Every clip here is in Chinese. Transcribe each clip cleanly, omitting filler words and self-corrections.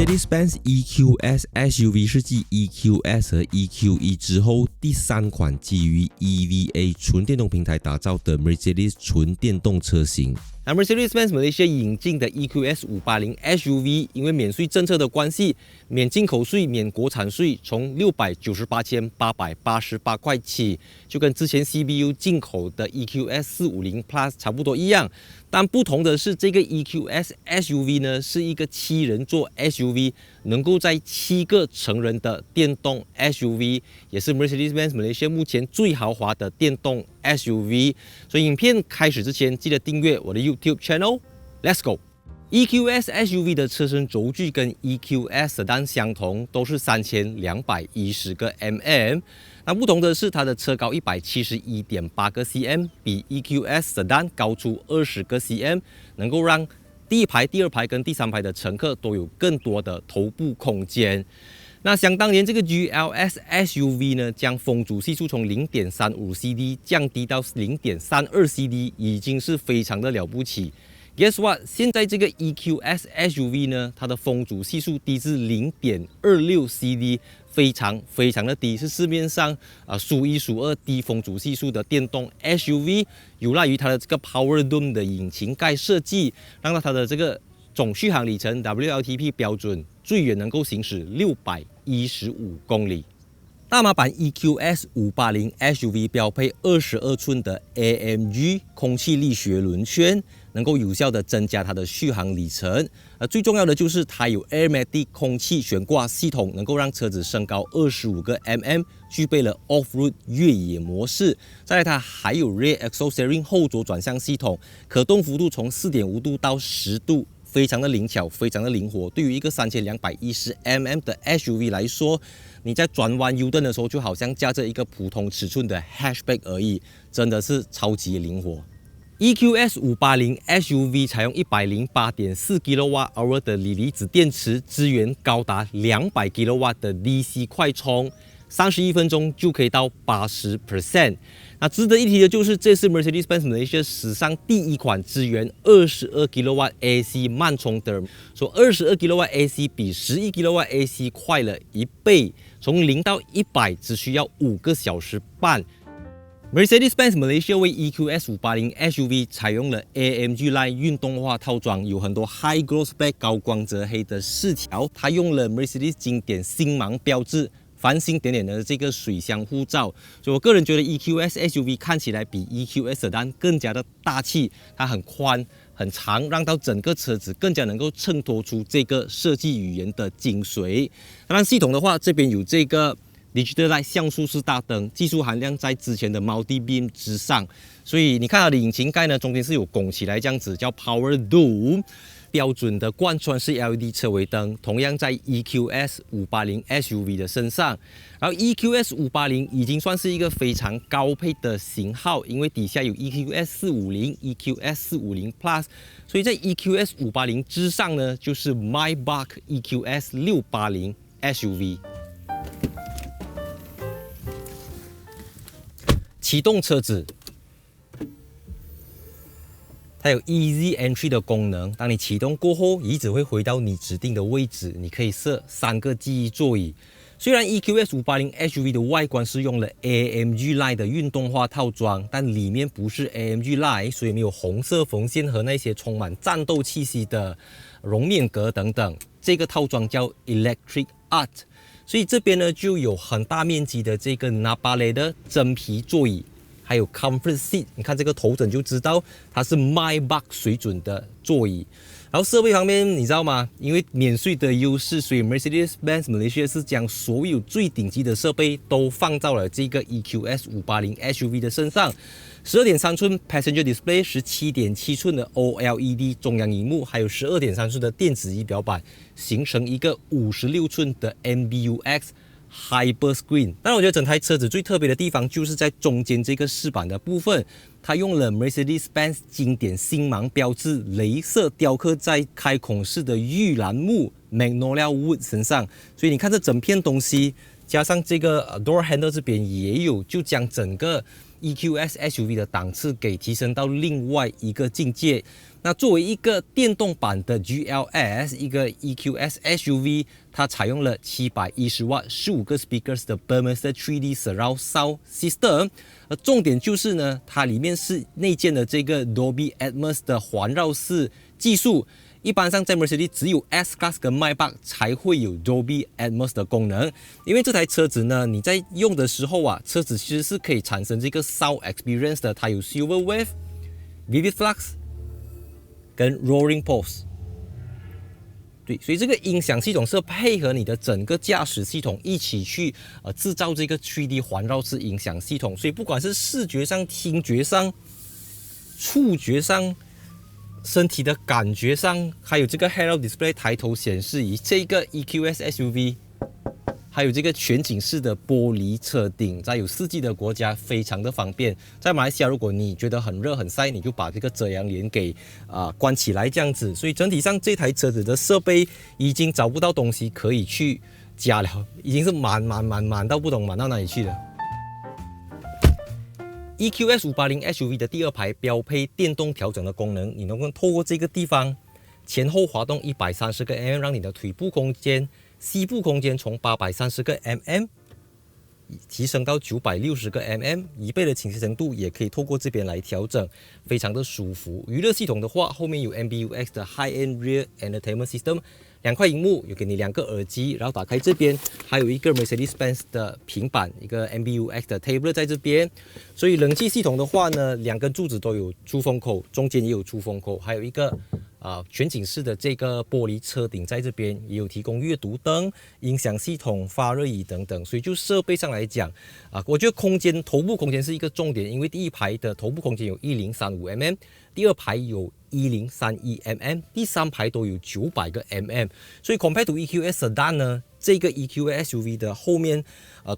Mercedes-Benz EQS SUV 是继 EQS 和 EQE 之后第3款基于 EVA 纯电动平台打造的 Mercedes 纯电动车型。Mercedes-Benz Malaysia 引进的 EQS 580 SUV， 因为免税政策的关系，免进口税、免国产税，从698,888块起，就跟之前 CBU 进口的 EQS 450 Plus 差不多一样。但不同的是，这个 EQS SUV 呢是一个7人座 SUV， 能够载7个成人的电动 SUV， 也是 Mercedes-Benz Malaysia 目前最豪华的电动 SUV。所以影片开始之前，记得订阅我的 YouTube Channel。Let's go！EQS SUV 的车身轴距跟 EQS Sedan 相同，都是3210个 mm。那不同的是，它的车高171.8个 cm， 比 EQS Sedan 高出20个 cm， 能够让第一排、第二排跟第3排的乘客都有更多的头部空间。那想当年，这个 GLS SUV 呢，将风阻系数从 0.35 CD 降低到 0.32 CD， 已经是非常的了不起。Guess what？ 现在这个 EQS SUV 呢，它的风阻系数低至 0.26 CD， 非常的低，是市面上数一数二低风阻系数的电动 SUV。有赖于它的这个 Power Dome 的引擎盖设计，让它的这个总续航里程 WLTP 标准最远能够行驶615公里。大马版 EQS 580 SUV 标配22寸的 AMG 空气力学轮圈，能够有效的增加它的续航里程。最重要的就是它有 Airmatic 空气悬挂系统，能够让车子升高25个 mm， 具备了 Off-Road 越野模式。再来，它还有 Rear Axle Steering 后轴转向系统，可动幅度从 4.5 度到10度。非常的灵巧，非常的灵活。对于一个3210 mm 的 SUV 来说，你在转弯 U 盾的时候，就好像驾着一个普通尺寸的 hatchback 而已，真的是超级灵活。EQS 580 SUV 采用 108.4 kWh 的锂离子电池，支援高达200 kW 的 DC 快充，31分钟就可以到 80%。那值得一提的就是，这是 Mercedes-Benz Malaysia 史上第一款支援22 kW AC 慢充的。说22 kW AC 比11 kW AC 快了1倍，从0到100只需要5个小时半。Mercedes-Benz Malaysia 为 EQS 580 SUV 采用了 AMG Line 运动化套装，有很多 High Gloss Black 高光泽黑的饰条，它用了 Mercedes 经典星芒标志。繁星点点的这个水箱护罩，所以我个人觉得 EQS SUV 看起来比 EQS Sedan 更加的大气，它很宽很长，让到整个车子更加能够衬托出这个设计语言的精髓。当然，系统的话，这边有这个 Digital Light 像素式大灯，技术含量在之前的 Multi Beam 之上，所以你看它的引擎盖呢，中间是有拱起来这样子，叫 Power Dome。标准的贯穿式 LED 车尾灯，同样在 EQS 580 SUV 的身上。然后 EQS 580已经算是一个非常高配的型号，因为底下有 EQS 450、EQS 450 Plus， 所以在 EQS 580之上呢，就是 Maybach EQS 680 SUV。启动车子。它有 Easy Entry 的功能，当你启动过后，椅子会回到你指定的位置，你可以设3个记忆座椅。虽然 EQS 580 SUV 的外观是用了 AMG Line 的运动化套装，但里面不是 AMG Line， 所以没有红色缝线和那些充满战斗气息的绒面革等等。这个套装叫 Electric Art， 所以这边呢就有很大面积的这个 Napale 的真皮座椅。还有 Comfort Seat， 你看这个头枕就知道它是 Maybach 水准的座椅。然后设备方面，你知道吗？因为免税的优势，所以 Mercedes-Benz Malaysia 是将所有最顶级的设备都放到了这个 EQS 580 SUV 的身上。12.3 寸 Passenger Display， 17.7 寸的 OLED 中央萤幕，还有12.3 寸的电子仪表板，形成一个56寸的 MBUX Hyper Screen。当然，我觉得整台车子最特别的地方就是在中间这个饰板的部分，它用了 Mercedes-Benz 经典星芒标志，雷射雕刻在开孔式的玉兰木 Magnolia Wood 身上。所以你看这整片东西，加上这个door handle 这边也有，就将整个 EQS SUV 的档次给提升到另外一个境界。那作为一个电动版的 GLS， 一个 EQS SUV， 它采用了710瓦15个 speakers 的 Burmester 3D Surround Sound System。重点就是呢，它里面是内建的这个 Dolby Atmos 的环绕式技术。一般上在 Mercedes 只有 S-Class 跟 Maybach 才会有 Dolby Atmos 的功能，因为这台车子呢，你在用的时候啊，车子其实是可以产生这个 Sound Experience 的，它有 Silver Wave、Vivid Flux 跟 Roaring Pulse。对，所以这个音响系统是配合你的整个驾驶系统一起去制造这个 3D 环绕式音响系统，所以不管是视觉上、听觉上、触觉上、身体的感觉上，还有这个 Head-Up Display 抬头显示仪，这个 EQS SUV， 还有这个全景式的玻璃车顶，在有四季的国家非常的方便。在马来西亚，如果你觉得很热很晒，你就把这个遮阳帘给关起来这样子。所以整体上这台车子的设备已经找不到东西可以去加了，已经是满到不懂满到哪里去了。EQS 580 SUV 的第二排标配电动调整的功能，你能够透过这个地方前后滑动130个 mm， 让你的腿部空间、膝部空间从830个 mm 提升到960个 mm， 椅背的倾斜程度也可以透过这边来调整，非常的舒服。娱乐系统的话，后面有 MBUX 的 High-End Rear Entertainment System， 2块荧幕，有给你2个耳机，然后打开这边还有一个 Mercedes-Benz 的平板，一个 MBUX 的 Tablet 在这边。所以冷气系统的话呢，2根柱子都有出风口，中间也有出风口，还有一个全景式的这个玻璃车顶在这边，也有提供阅读灯、音响系统、发热椅等等。所以就设备上来讲我觉得头部空间是一个重点，因为第一排的头部空间有1035 mm， 第二排有1031 mm， 第三排都有900个 mm。所以 compared to EQS Sedan 呢，这个 EQS SUV 的后面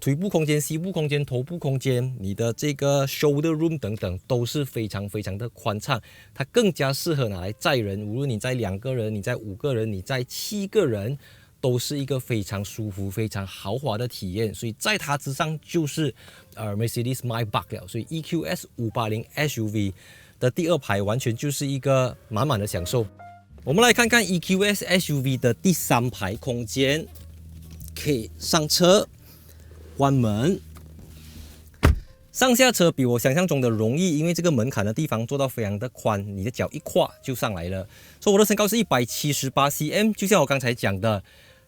腿部空间、膝部空间、头部空间，你的这个 shoulder room 等等都是非常的宽敞，它更加适合拿来载人，无论你载2个人、你载5个人、你载7个人，都是一个非常舒服、非常豪华的体验。所以在它之上就是Mercedes Maybach 了。所以 EQS 580 SUV 的第二排完全就是一个满满的享受。我们来看看 EQS SUV 的第三排空间，可以上车、关门。上下车比我想象中的容易，因为这个门槛的地方做到非常的宽，你的脚一跨就上来了。所以我的身高是178 cm， 就像我刚才讲的，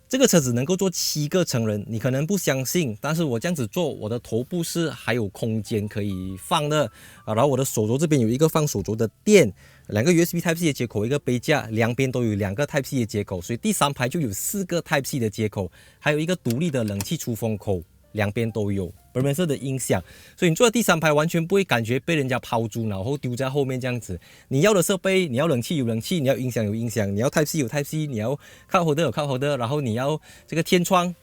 这个车子能够坐7个成人，你可能不相信，但是我这样子做，我的头部是还有空间可以放的然后我的手肘这边有一个放手肘的垫，2个 USB Type-C 的接口，一个杯架，两边都有2个 Type-C 的接口，所以第三排就有4个 Type-C 的接口，还有一个独立的冷气出风口，两边都有 Burmester 的音响，所以你坐在第三排完全不会感觉被人家抛诸脑后丢在后面这样子。你要的设备，你要冷气有冷气，你要音响有音响，你要 Type-C 有 Type-C， 你要Cup Holder有Cup Holder，然后你要这个天窗，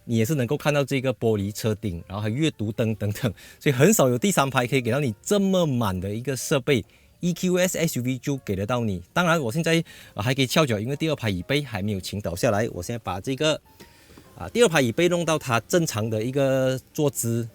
你也是能够看到这个玻璃车顶，然后还阅读灯等等，所以很少有第三排可以给到你这么满的一个设备。EQS SUV 就给得到你。当然，我现在还可以翘脚，因为第二排椅背还没有倾倒下来。我现在把这个第二排椅背弄到它正常的一个坐姿。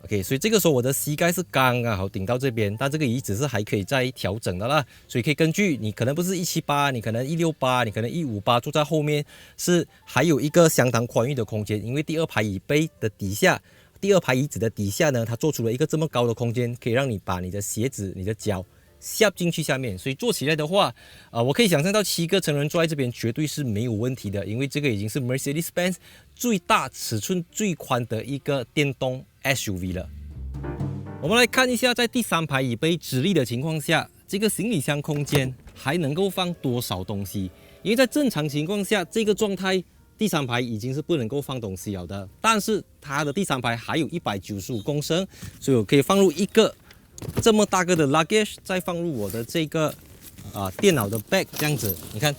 OK， 所以这个时候我的膝盖是刚刚好顶到这边，但这个椅子是还可以再调整的啦，所以可以根据你可能不是178，你可能168，你可能158，坐在后面是还有一个相当宽裕的空间，因为第二排椅背的底下。第二排椅子的底下呢，它做出了一个这么高的空间，可以让你把你的鞋子、你的脚下进去下面，所以坐起来的话，我可以想象到7个成人坐在这边绝对是没有问题的，因为这个已经是 Mercedes-Benz 最大尺寸最宽的一个电动 SUV 了。我们来看一下，在第三排椅背直立的情况下，这个行李箱空间还能够放多少东西？因为在正常情况下，这个状态。第三排已经是不能够放东西了的，但是它的第三排还有195公升，所以我可以放入一个这么大个的 luggage， 再放入我的这个电脑的 bag 这样子，你看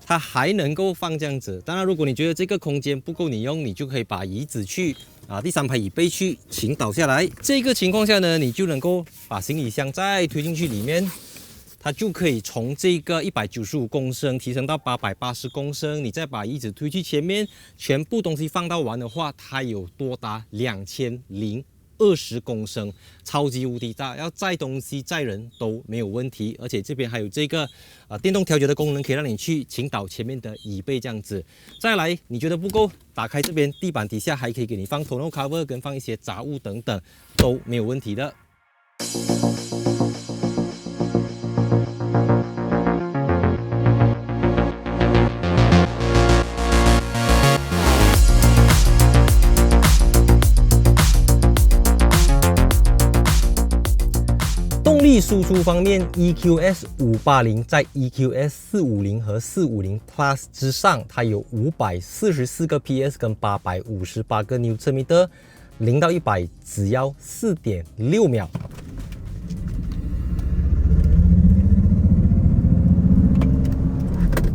它还能够放这样子。当然，如果你觉得这个空间不够你用，你就可以把椅子去第三排椅背去倾倒下来。这个情况下呢，你就能够把行李箱再推进去里面。它就可以从这个195公升提升到880公升，你再把椅子推去前面，全部东西放到完的话，它有多达2000 20公升，超级无敌大，要载东西载人都没有问题。而且这边还有这个电动调节的功能，可以让你去倾倒前面的椅背这样子。再来，你觉得不够，打开这边地板底下还可以给你放 tonneau cover 跟放一些杂物等等，都没有问题的。动力输出方面 ，EQS 580在 EQS 450和450 Plus 之上，它有544个 PS 跟858个 Nm， 0到100只要4.6秒。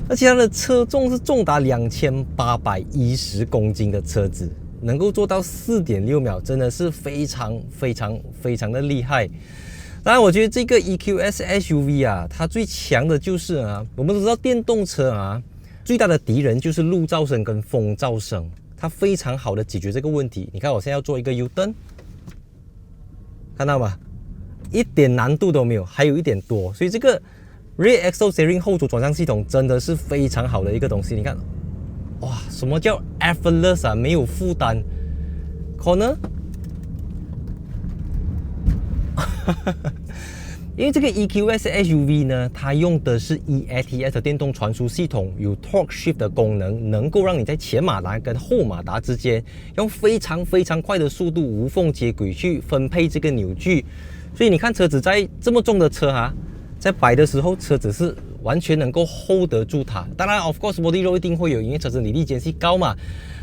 而且它的车重是重达2810公斤的车子，能够做到4.6秒，真的是非常的厉害。当然，我觉得这个 EQS SUV 啊，它最强的就是我们都知道电动车最大的敌人就是路噪声跟风噪声，它非常好的解决这个问题。你看我现在要做一个 U-turn， 看到吗？一点难度都没有，还有一点多，所以这个 Rear Axle Steering 后轴转向系统真的是非常好的一个东西。你看，哇，什么叫 effortless 没有负担 ？Corner。因为这个 EQS SUV 呢，它用的是 EATS 的电动传输系统，有 Torque Shift 的功能，能够让你在前马达跟后马达之间用非常快的速度无缝接轨去分配这个扭矩。所以你看车子在这么重的车在摆的时候，车子是完全能够 hold 得住它。当然 ，of course body roll 一定会有，因为车子离地间隙高嘛。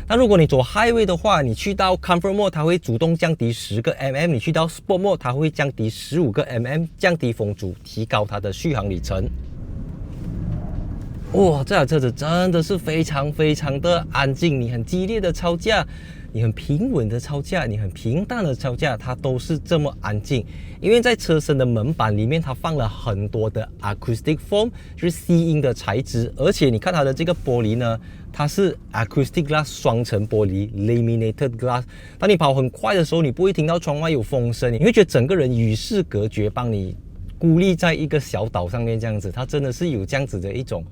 那如果你走 highway 的话，你去到 Comfort Mode 它会主动降低10个 mm， 你去到 Sport Mode 它会降低15个 mm， 降低风阻，提高它的续航里程。哇，这辆车子真的是非常的安静，你很激烈的超价，你很平稳的超价，你很平淡的超价，它都是这么安静。因为在车身的门板里面，它放了很多的 acoustic foam， 就是吸音的材质，而且你看它的这个玻璃呢，它是 acoustic glass 双层玻璃 laminated glass。当你跑很快的时候，你不会听到窗外有风声，你会觉得整个人与世隔绝，帮你孤立在一个小岛上面这样子。它真的是有这样子的一种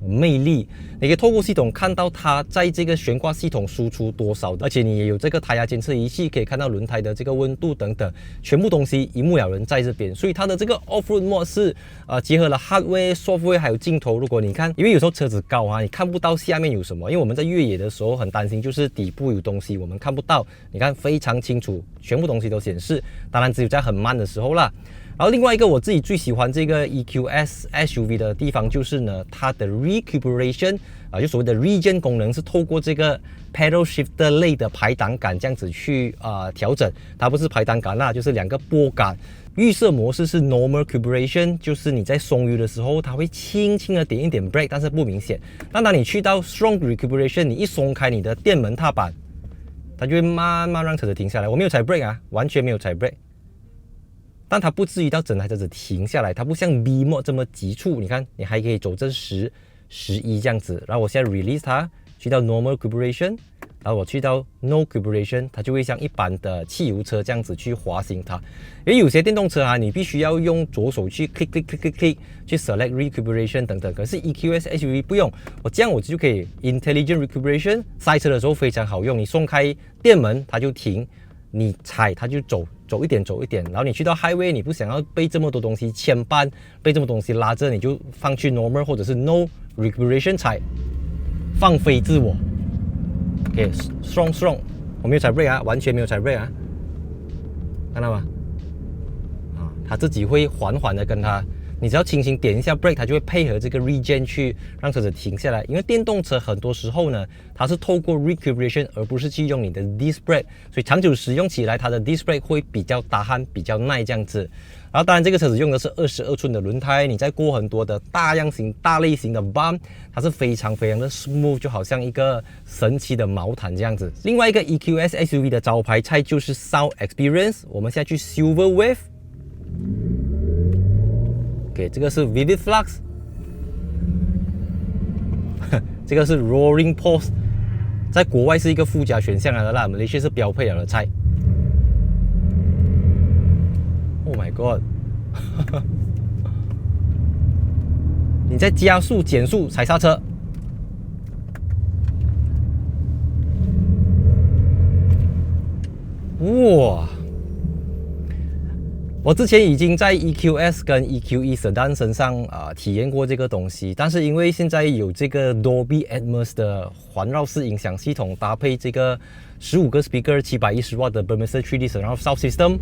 魅力，你可以透过系统看到它在这个悬挂系统输出多少，而且你也有这个胎压监测仪器，可以看到轮胎的这个温度等等，全部东西一目了然在这边。所以它的这个 Off-road Mode 是结合了 Hardware、Software 还有镜头。如果你看，因为有时候车子高你看不到下面有什么，因为我们在越野的时候很担心，就是底部有东西我们看不到。你看非常清楚，全部东西都显示，当然只有在很慢的时候啦。然后另外一个我自己最喜欢这个 EQS SUV 的地方就是呢，它的 Recuperation 就所谓的 Regen 功能是透过这个 Pedal Shifter 类的排挡杆这样子去调整，它不是排挡杆就是两个拨杆。预设模式是 Normal Recuperation， 就是你在松油的时候，它会轻轻的点一点 brake， 但是不明显。但当你去到 Strong Recuperation， 你一松开你的电门踏板，它就会慢慢让车子停下来。我没有踩 brake 完全没有踩 brake。但它不至于到整台车子停下来，它不像 B Mode 这么急促。你看，你还可以走正10、11这样子。然后我现在 release 它，去到 Normal Recuperation， 然后我去到 No Recuperation， 它就会像一般的汽油车这样子去滑行它。因为有些电动车你必须要用左手去 click 去 select Recuperation 等等。可是 EQS SUV 不用，我这样我就可以 Intelligent Recuperation， 塞车的时候非常好用。你松开电门，它就停。你踩它就走一点，然后你去到 highway， 你不想要被这么多东西牵绊，被这么多东西拉着，你就放去 normal 或者是 no recuperation 踩，放飞自我。OK， strong， 我没有踩 brake完全没有踩 brake 看到吗？它自己会缓缓的跟它。你只要轻轻点一下 brake， 它就会配合这个 regen 去让车子停下来。因为电动车很多时候呢，它是透过 recuperation 而不是去用你的 disc brake， 所以长久使用起来，它的 disc brake 会比较大汗、比较耐这样子。然后当然这个车子用的是22寸的轮胎，你在过很多的大类型的 bump， 它是非常的 smooth， 就好像一个神奇的毛毯这样子。另外一个 EQS SUV 的招牌菜就是 Sound Experience， 我们现在去 Silver Wave。OK， 这个是 Vivid Flux， 这个是 Roaring Pulse， 在国外是一个附加选项来的啦，马来西亚是标配了的菜。Oh my god！ 你在加速、减速、踩刹车。哇！我之前已经在 EQS 跟 EQE Sedan 身上体验过这个东西，但是因为现在有这个 Dolby Atmos 的环绕式音响系统，搭配这个15个 speaker 710 W 的 Burmester 3D Surround Sound System，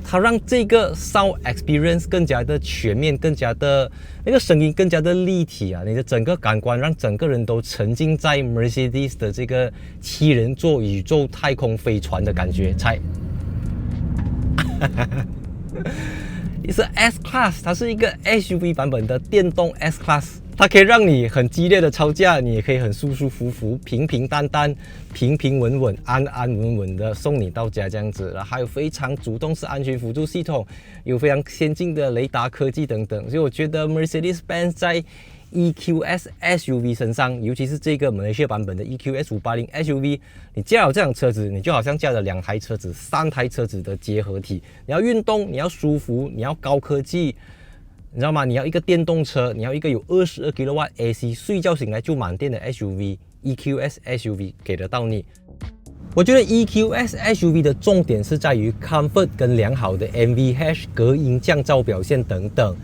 它让这个 Sound Experience 更加的全面，更加的那个声音更加的立体啊！你的整个感官让整个人都沉浸在 Mercedes 的这个7人座宇宙太空飞船的感觉，猜。是 S Class， 它是一个 SUV 版本的电动 S Class， 它可以让你很激烈的超驾，你也可以很舒舒服服、平平淡淡、平平稳稳、安安稳稳的送你到家这样子。还有非常主动式安全辅助系统，有非常先进的雷达科技等等。所以我觉得 Mercedes-Benz 在 EQS SUV 身上，尤其是这个马来西亚版本的 EQS 580 SUV， 你驾了这辆车子，你就好像驾了2台车子、3台车子的结合体。你要运动，你要舒服，你要高科技，你知道吗？你要一个电动车，你要一个有22 kW AC， 睡觉醒来就满电的 SUV，EQS SUV 给得到你。我觉得 EQS SUV 的重点是在于 comfort 跟良好的 NVH 隔音降噪表现等等。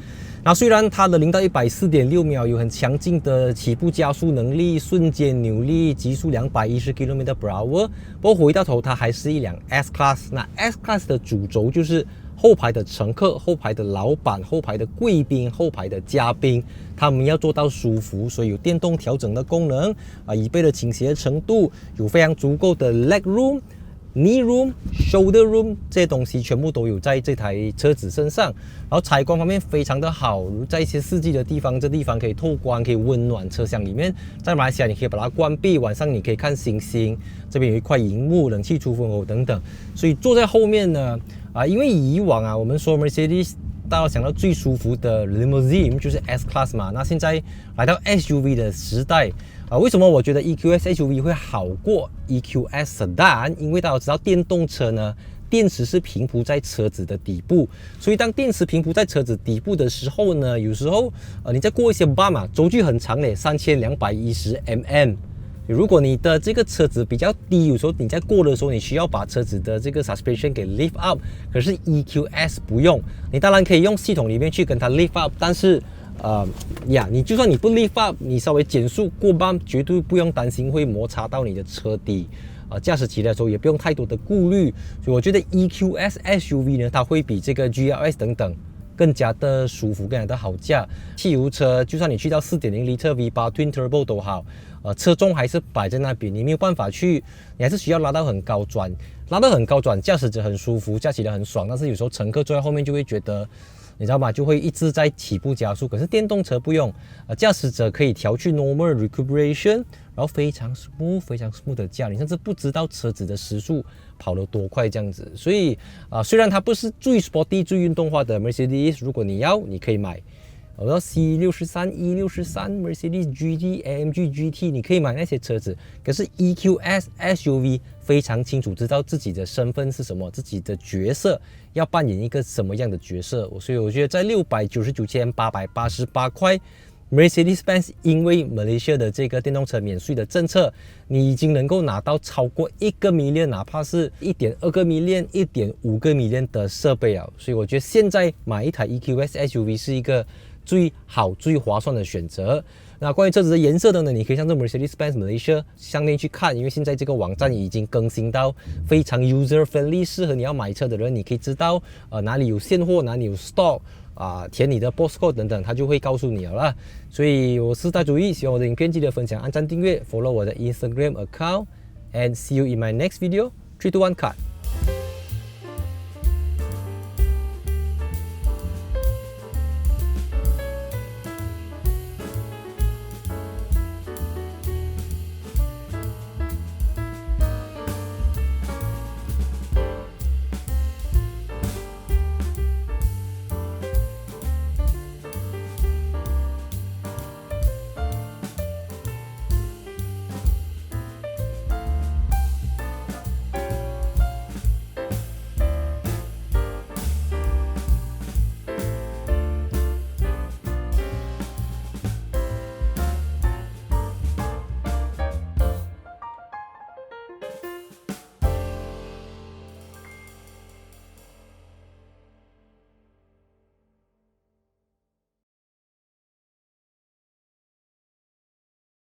那虽然它的0到100 4.6秒有很强劲的起步加速能力、瞬间扭力、极速210 km/h， 不过回到头它还是一辆 S Class。那 S Class 的主轴就是后排的乘客、后排的老板、后排的贵宾、后排的嘉宾，他们要做到舒服，所以有电动调整的功能椅背的倾斜程度，有非常足够的 leg room。knee room、shoulder room 这些东西全部都有在这台车子身上，然后采光方面非常的好，在一些四季的地方，这地方可以透光，可以温暖车厢里面。在马来西亚你可以把它关闭，晚上你可以看星星，这边有一块荧幕，冷气出风口等等。所以坐在后面呢，因为以往我们说 Mercedes 大家想到最舒服的 limousine 就是 S Class 嘛，那现在来到 SUV 的时代。为什么我觉得 EQS SUV 会好过 EQS Sedan？ 因为大家知道电动车呢，电池是平铺在车子的底部，所以当电池平铺在车子底部的时候呢，有时候你在过一些 bump 轴距很长的3210 mm。如果你的这个车子比较低，有时候你在过的时候，你需要把车子的这个 suspension 给 lift up， 可是 EQS 不用，你当然可以用系统里面去跟它 lift up， 但是你就算你不 lift up， 你稍微减速过半，绝对不用担心会摩擦到你的车底。驾驶起来的时候也不用太多的顾虑，所以我觉得 EQS SUV 呢，它会比这个 GLS 等等更加的舒服，更加的好驾。汽油车就算你去到 4.0L V8 Twin Turbo 都好，车重还是摆在那边，你没有办法去，你还是需要拉到很高转，驾驶者很舒服，驾起来很爽，但是有时候乘客坐在后面就会觉得。你知道吗？就会一直在起步加速，可是电动车不用，驾驶者可以调去 normal recuperation， 然后非常 smooth 的驾，你甚至不知道车子的时速跑了多快这样子。所以虽然它不是最 sporty 最运动化的 Mercedes， 如果你要，你可以买。我说 C63、E63、Mercedes GT、AMG GT， 你可以买那些车子。可是 EQS SUV 非常清楚知道自己的身份是什么，自己的角色要扮演一个什么样的角色。所以我觉得在699,888块 Mercedes-Benz 因为马来西亚的这个电动车免税的政策，你已经能够拿到超过1个 million， 哪怕是 1.2个 million、1.5个 million 的设备啊。所以我觉得现在买一台 EQS SUV 是一个最好最划算的选择。那关于车子的颜色等等，你可以上这 Mercedes-Benz Malaysia 上面去看，因为现在这个网站已经更新到非常 user friendly， 适合你要买车的人，你可以知道哪里有现货，哪里有 stock，填你的 postcode 等等，它就会告诉你了啦。所以我是大主意，喜欢我的影片记得分享、按赞、订阅 ，follow 我的 Instagram account，and see you in my next video。3, 2, 1 cut。